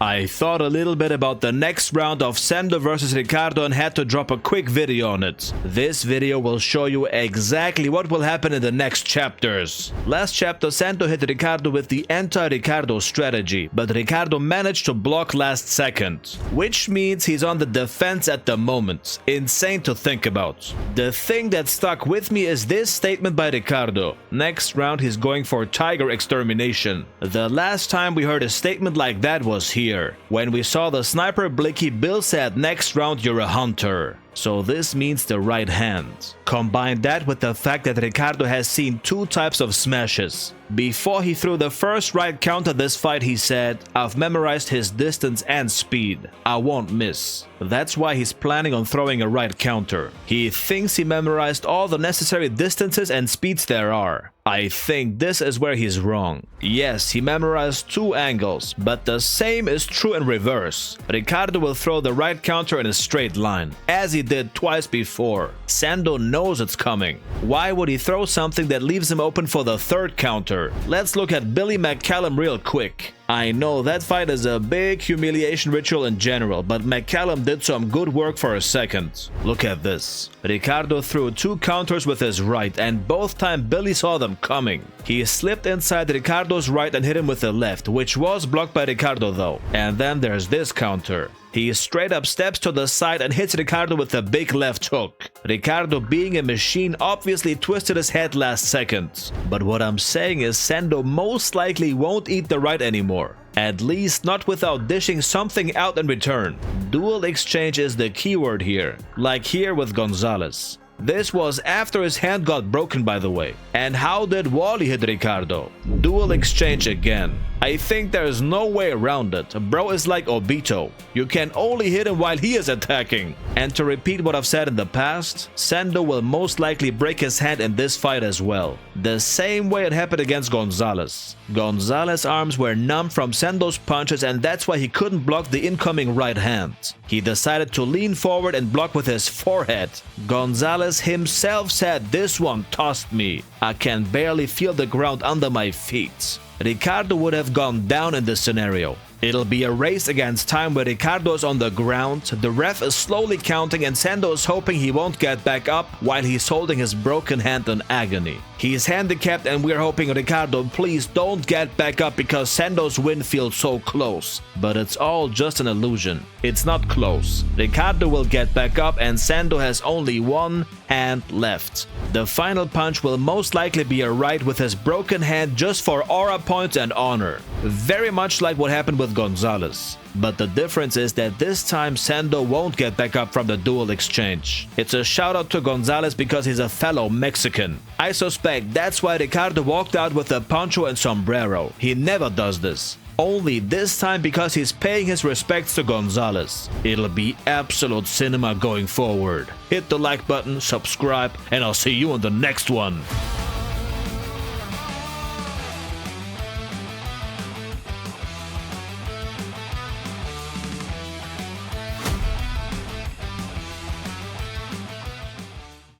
I thought a little bit about the next round of Sendo versus Ricardo and had to drop a quick video on it. This video will show you exactly what will happen in the next chapters. Last chapter, Sendo hit Ricardo with the anti-Ricardo strategy, but Ricardo managed to block last second, which means he's on the defense at the moment. Insane to think about. The thing that stuck with me is this statement by Ricardo. Next round he's going for tiger extermination. The last time we heard a statement like that was here. When we saw the sniper Blicky, Bill said next round you're a hunter. So this means the right hand. Combine that with the fact that Ricardo has seen two types of smashes. Before he threw the first right counter this fight, he said, "I've memorized his distance and speed. I won't miss." That's why he's planning on throwing a right counter. He thinks he memorized all the necessary distances and speeds there are. I think this is where he's wrong. Yes, he memorized two angles, but the same is true in reverse. Ricardo will throw the right counter in a straight line, as he did twice before. Sendo knows it's coming. Why would he throw something that leaves him open for the third counter? Let's look at Billy McCallum real quick. I know that fight is a big humiliation ritual in general, but McCallum did some good work for a second. Look at this. Ricardo threw two counters with his right, and both times Billy saw them coming. He slipped inside Ricardo's right and hit him with the left, which was blocked by Ricardo though. And then there's this counter. He straight up steps to the side and hits Ricardo with a big left hook. Ricardo, being a machine, obviously twisted his head last second. But what I'm saying is Sendo most likely won't eat the right anymore. At least not without dishing something out in return. Dual exchange is the keyword here, like here with Gonzalez. This was after his hand got broken, by the way. And how did Wally hit Ricardo? Dual exchange again. I think there's no way around it. Bro is like Obito. You can only hit him while he is attacking. And to repeat what I've said in the past, Sendo will most likely break his hand in this fight as well. The same way it happened against Gonzalez. Gonzalez's arms were numb from Sendo's punches, and that's why he couldn't block the incoming right hand. He decided to lean forward and block with his forehead. Gonzalez himself said, "This one tossed me. I can barely feel the ground under my feet." Ricardo would have gone down in this scenario. It'll be a race against time where Ricardo is on the ground, the ref is slowly counting, and Sendo is hoping he won't get back up while he's holding his broken hand in agony. He's handicapped and we're hoping, Ricardo, please don't get back up because Sendo's win feels so close. But it's all just an illusion. It's not close. Ricardo will get back up and Sendo has only one hand left. The final punch will most likely be a right with his broken hand just for aura points and honor. Very much like what happened with Gonzalez. But the difference is that this time Sendo won't get back up from the dual exchange. It's a shout out to Gonzalez because he's a fellow Mexican. I suspect that's why Ricardo walked out with a poncho and sombrero. He never does this. Only this time because he's paying his respects to Gonzalez. It'll be absolute cinema going forward. Hit the like button, subscribe, and I'll see you on the next one.